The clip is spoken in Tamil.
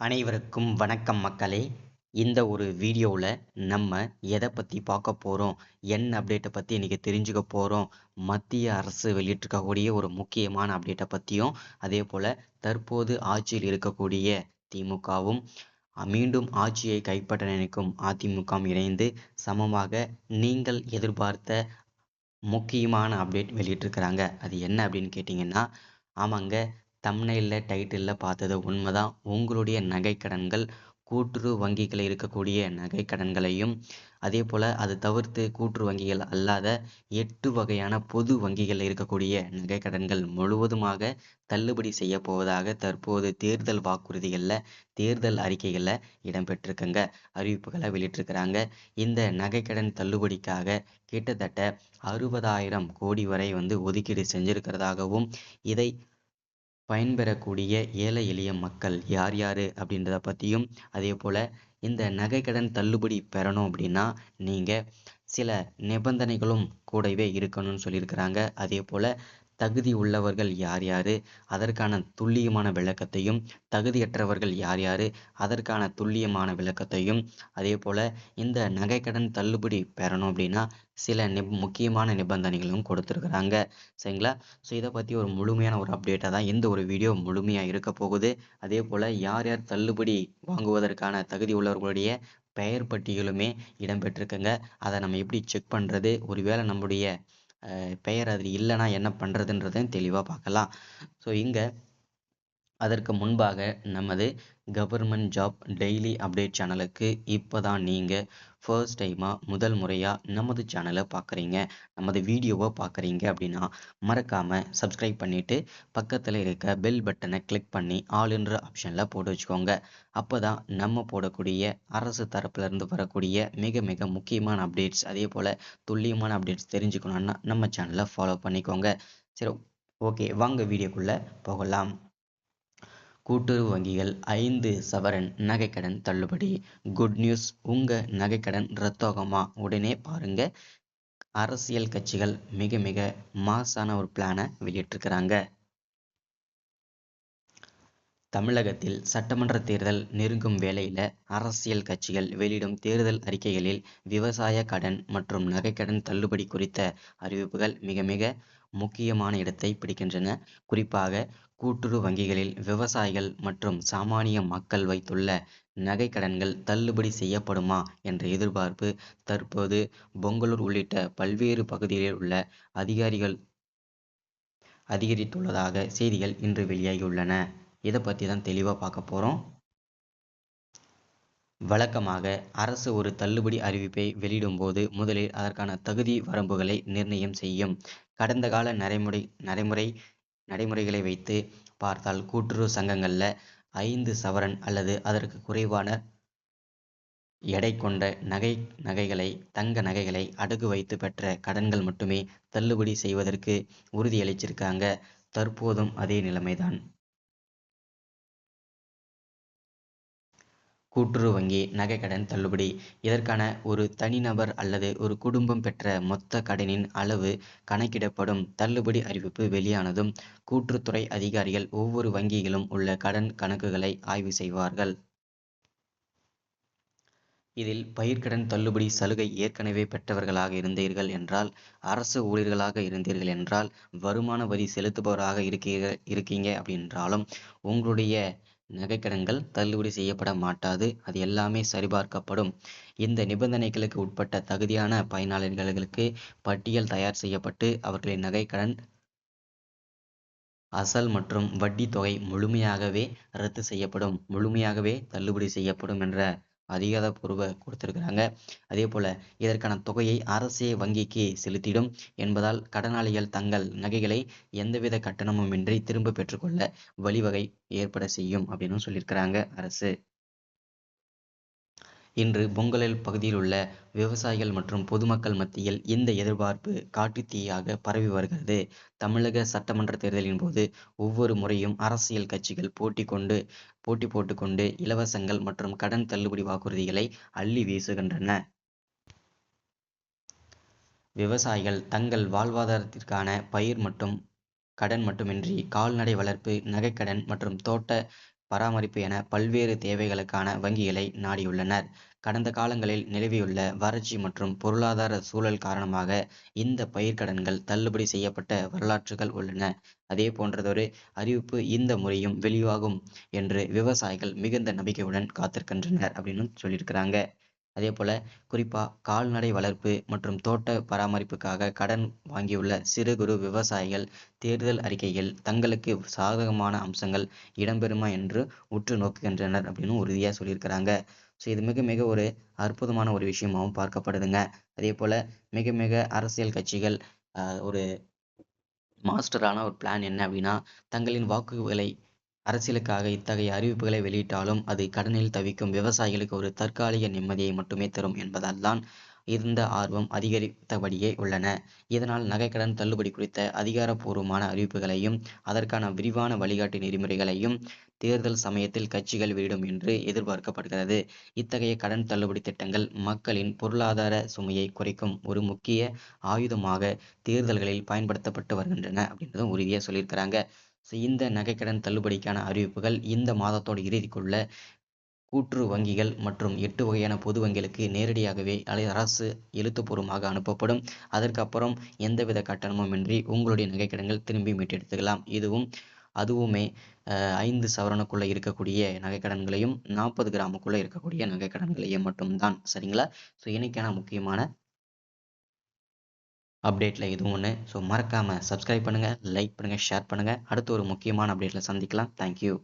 அனைவருக்கும் வணக்கம் மக்களே. இந்த ஒரு வீடியோவில் நம்ம எதை பற்றி பார்க்க போகிறோம், என்ன அப்டேட்டை பற்றி இன்றைக்கி தெரிஞ்சுக்க போகிறோம், மத்திய அரசு வெளியிட்டிருக்கக்கூடிய ஒரு முக்கியமான அப்டேட்டை பற்றியும், அதே போல் தற்போது ஆட்சியில் இருக்கக்கூடிய திமுகவும் மீண்டும் ஆட்சியை கைப்பற்ற நினைக்கும் அதிமுகவும் இணைந்து சமமாக நீங்கள் எதிர்பார்த்த முக்கியமான அப்டேட் வெளியிட்டிருக்கிறாங்க. அது என்ன அப்படின்னு கேட்டிங்கன்னா, ஆமாங்க, தம்ப்நெயிலில் டைட்டிலில் பார்த்தது உண்மைதான். உங்களுடைய நகைக்கடன்கள் கூட்டுறவு வங்கிகளில் இருக்கக்கூடிய நகைக்கடன்களையும், அதே போல் அது தவிர்த்து கூட்டுறவு வங்கிகள் அல்லாத 8 வகையான பொது வங்கிகளில் இருக்கக்கூடிய நகைக்கடன்கள் முழுவதுமாக தள்ளுபடி செய்ய போவதாக தற்போது தேர்தல் வாக்குறுதிகளில், தேர்தல் அறிக்கைகளில் இடம்பெற்றிருக்குங்க. அறிவிப்புகளை வெளியிட்டிருக்கிறாங்க. இந்த நகைக்கடன் தள்ளுபடிக்காக கிட்டத்தட்ட 60,000 கோடி வரை ஒதுக்கீடு செஞ்சிருக்கிறதாகவும், இதை பயன்பெறக்கூடிய ஏழை எளிய மக்கள் யார் யார் அப்படின்றத பற்றியும், அதே போல் இந்த நகைக்கடன் தள்ளுபடி பெறணும் அப்படின்னா நீங்கள் சில நிபந்தனைகளும் கூடவே இருக்கணும்னு சொல்லியிருக்கிறாங்க. அதே போல் தகுதி உள்ளவர்கள் யார் யார், அதற்கான துல்லியமான விளக்கத்தையும், தகுதியற்றவர்கள் யார் யார், அதற்கான துல்லியமான விளக்கத்தையும், அதே போல் இந்த நகைக்கடன் தள்ளுபடி பெறணும் அப்படின்னா சில முக்கியமான நிபந்தனைகளும் கொடுத்துருக்குறாங்க. சரிங்களா? ஸோ இதை பற்றி ஒரு முழுமையான ஒரு அப்டேட்டாக தான் இந்த ஒரு வீடியோ முழுமையாக இருக்க போகுது. அதே போல் யார் யார் தள்ளுபடி வாங்குவதற்கான தகுதி உள்ளவர்களுடைய பெயர் பட்டியலுமே இடம்பெற்றிருக்குங்க. அதை நம்ம எப்படி செக் பண்ணுறது, ஒருவேளை நம்முடைய பெயர் அதில் இல்லைன்னா என்ன பண்ணுறதுன்றதையும் தெளிவாக பார்க்கலாம். ஸோ இங்கே அதற்கு முன்பாக நமது கவர்மெண்ட் ஜாப் டெய்லி அப்டேட் சேனலுக்கு இப்போ தான் நீங்கள் ஃபர்ஸ்ட் டைமாக முதல் முறையாக நமது சேனலை பார்க்குறீங்க, நமது வீடியோவை பார்க்குறீங்க அப்படின்னா மறக்காமல் சப்ஸ்கிரைப் பண்ணிவிட்டு பக்கத்தில் இருக்க பெல் பட்டனை கிளிக் பண்ணி ஆல் என்ற ஆப்ஷனில் போட்டு வச்சுக்கோங்க. அப்போ தான் நம்ம போடக்கூடிய அரசு தரப்புலேருந்து வரக்கூடிய மிக மிக முக்கியமான அப்டேட்ஸ், அதே போல் துல்லியமான அப்டேட்ஸ் தெரிஞ்சுக்கணுன்னா நம்ம சேனலை ஃபாலோ பண்ணிக்கோங்க. சரி, ஓகே, வாங்க வீடியோக்குள்ளே போகலாம். கூட்டுறவு வங்கிகள் 5 சவரன் நகைக்கடன் தள்ளுபடி. குட் நியூஸ், உங்கள் நகைக்கடன் ரத்தோகமா? உடனே பாருங்க. அரசியல் கட்சிகள் மிக மிக மாசான ஒரு பிளானை வெளியிட்டிருக்கிறாங்க. தமிழகத்தில் சட்டமன்ற தேர்தல் நெருங்கும் வேளையில் அரசியல் கட்சிகள் வெளியிடும் தேர்தல் அறிக்கைகளில் விவசாய கடன் மற்றும் நகைக்கடன் தள்ளுபடி குறித்த அறிவிப்புகள் மிக மிக முக்கியமான இடத்தை பிடிக்கின்றன. குறிப்பாக கூட்டுறவு வங்கிகளில் விவசாயிகள் மற்றும் சாமானிய மக்கள் வைத்துள்ள நகைக்கடன்கள் தள்ளுபடி செய்யப்படுமா என்ற எதிர்பார்ப்பு தற்போது பெங்களூர் உள்ளிட்ட பல்வேறு பகுதிகளில் உள்ள அதிகாரிகள் அதிகரித்துள்ளதாக செய்திகள் இன்று வெளியாகியுள்ளன. இதை பற்றி தான் தெளிவாக பார்க்க போகிறோம். வழக்கமாக அரசு ஒரு தள்ளுபடி அறிவிப்பை வெளியிடும்போது முதலில் அதற்கான தகுதி வரம்புகளை நிர்ணயம் செய்யும். கடந்த கால நடைமுறைகளை வைத்து பார்த்தால் கூட்டுறவு சங்கங்களில் 5 சவரன் அல்லது அதற்கு குறைவான எடை கொண்ட நகைகளை தங்க நகைகளை அடகு வைத்து பெற்ற கடன்கள் மட்டுமே தள்ளுபடி செய்வதற்கு உறுதியளிச்சிருக்காங்க. தற்போதும் அதே நிலைமைதான். கூட்டுறவு வங்கி நகைக்கடன் தள்ளுபடி. இதற்கான ஒரு தனிநபர் அல்லது ஒரு குடும்பம் பெற்ற மொத்த கடனின் அளவு கணக்கிடப்படும். தள்ளுபடி அறிவிப்பு வெளியானதும் கூட்டுறவுத்துறை அதிகாரிகள் ஒவ்வொரு வங்கியிலும் உள்ள கடன் கணக்குகளை ஆய்வு செய்வார்கள். இதில் பயிர்க்கடன் தள்ளுபடி சலுகை ஏற்கனவே பெற்றவர்களாக இருந்தீர்கள் என்றால், அரசு ஊழியர்களாக இருந்தீர்கள் என்றால், வருமான வரி செலுத்துபவராக இருக்கீங்க அப்படின்றாலும் உங்களுடைய நகைக்கடன்கள் தள்ளுபடி செய்யப்பட மாட்டாது. அது எல்லாமே சரிபார்க்கப்படும். இந்த நிபந்தனைகளுக்கு உட்பட்ட தகுதியான பயனாளர்களுக்கு பட்டியல் தயார் செய்யப்பட்டு அவர்களின் நகைக்கடன் அசல் மற்றும் வட்டி தொகை முழுமையாகவே ரத்து செய்யப்படும், முழுமையாகவே தள்ளுபடி செய்யப்படும் என்ற அதிகாரப்பூர்வ கொடுத்திருக்கிறாங்க. அதே போல இதற்கான தொகையை அரசே வங்கிக்கு செலுத்திடும் என்பதால் கடனாளிகள் தங்கள் நகைகளை எந்தவித கட்டணமுமின்றி திரும்ப பெற்றுக்கொள்ள வழிவகை ஏற்பட செய்யும் அப்படின்னு சொல்லியிருக்கிறாங்க அரசு. இன்று பொங்கலில் பகுதியில் உள்ள விவசாயிகள் மற்றும் பொதுமக்கள் மத்தியில் இந்த எதிர்பார்ப்பு காட்டுத்தீயாக பரவி வருகிறது. தமிழக சட்டமன்ற தேர்தலின் போது ஒவ்வொரு முறையும் அரசியல் கட்சிகள் போட்டி போட்டுக்கொண்டு இலவசங்கள் மற்றும் கடன் தள்ளுபடி வாக்குறுதிகளை அள்ளி வீசுகின்றன. விவசாயிகள் தங்கள் வாழ்வாதாரத்திற்கான பயிர் மற்றும் கடன் மட்டுமின்றி கால்நடை வளர்ப்பு, நகைக்கடன் மற்றும் தோட்ட பராமரிப்பு என பல்வேறு தேவைகளுக்கான வங்கிகளை நாடியுள்ளனர். கடந்த காலங்களில் நிலவியுள்ள வறட்சி மற்றும் பொருளாதார சூழல் காரணமாக இந்த பயிர்க்கடன்கள் தள்ளுபடி செய்யப்பட்ட வரலாற்றுகள் உள்ளன. அதே போன்றதொரு அறிவிப்பு இந்த முறையும் வெளியாகும் என்று விவசாயிகள் மிகுந்த நம்பிக்கையுடன் காத்திருக்கின்றனர் அப்படின்னு சொல்லியிருக்கிறாங்க. அதே போல குறிப்பா கால்நடை வளர்ப்பு மற்றும் தோட்ட பராமரிப்புக்காக கடன் வாங்கியுள்ள சிறு குறு விவசாயிகள் தேர்தல் அறிக்கையில் தங்களுக்கு சாதகமான அம்சங்கள் இடம்பெறுமா என்று உற்று நோக்குகின்றனர் அப்படின்னு உறுதியா சொல்லியிருக்கிறாங்க. ஸோ இது மிக மிக ஒரு அற்புதமான ஒரு விஷயமாகவும் பார்க்கப்படுதுங்க. அதே போல மிக மிக அரசியல் கட்சிகள் ஒரு மாஸ்டரான ஒரு பிளான் என்ன அப்படின்னா, தங்களின் வாக்குகளை அரசியலுக்காக இத்தகைய அறிவிப்புகளை வெளியிட்டாலும் அது கடனில் தவிக்கும் விவசாயிகளுக்கு ஒரு தற்காலிக நிம்மதியை மட்டுமே தரும் என்பதால் தான் இந்த ஆர்வம் அதிகரித்தபடியே உள்ளன. இதனால் நகைக்கடன் தள்ளுபடி குறித்த அதிகாரப்பூர்வமான அறிவிப்புகளையும் அதற்கான விரிவான வழிகாட்டு நெறிமுறைகளையும் தேர்தல் சமயத்தில் கட்சிகள் வெளியிடும் என்று எதிர்பார்க்கப்படுகிறது. இத்தகைய கடன் தள்ளுபடி திட்டங்கள் மக்களின் பொருளாதார சுமையை குறைக்கும் ஒரு முக்கிய ஆயுதமாக தேர்தல்களில் பயன்படுத்தப்பட்டு வருகின்றன அப்படின்றதும் உறுதியா சொல்லியிருக்கிறாங்க. ஸோ இந்த நகைக்கடன் தள்ளுபடிக்கான அறிவிப்புகள் இந்த மாதத்தோட இறுதிக்குள்ள கூட்டுறவு வங்கிகள் மற்றும் 8 வகையான பொது வங்கிகளுக்கு நேரடியாகவே அரசு எழுத்துப்பூர்வமாக அனுப்பப்படும். அதற்கப்புறம் எந்தவித கட்டணமுமின்றி உங்களுடைய நகைக்கடன்கள் திரும்பி மீட்டெடுத்துக்கலாம். அதுவுமே 5 சவரனுக்குள்ள இருக்கக்கூடிய நகைக்கடன்களையும் 40 கிராமுக்குள்ள இருக்கக்கூடிய நகைக்கடன்களையும் மட்டும்தான். சரிங்களா? ஸோ இன்னைக்கான முக்கியமான அப்டேட்ல இது ஒன்று. ஸோ மறக்காம சப்ஸ்கிரைப் பண்ணுங்க, லைக் பண்ணுங்க, ஷேர் பண்ணுங்க. அடுத்து ஒரு முக்கியமான அப்டேட்ல சந்திக்கலாம். தேங்க்யூ.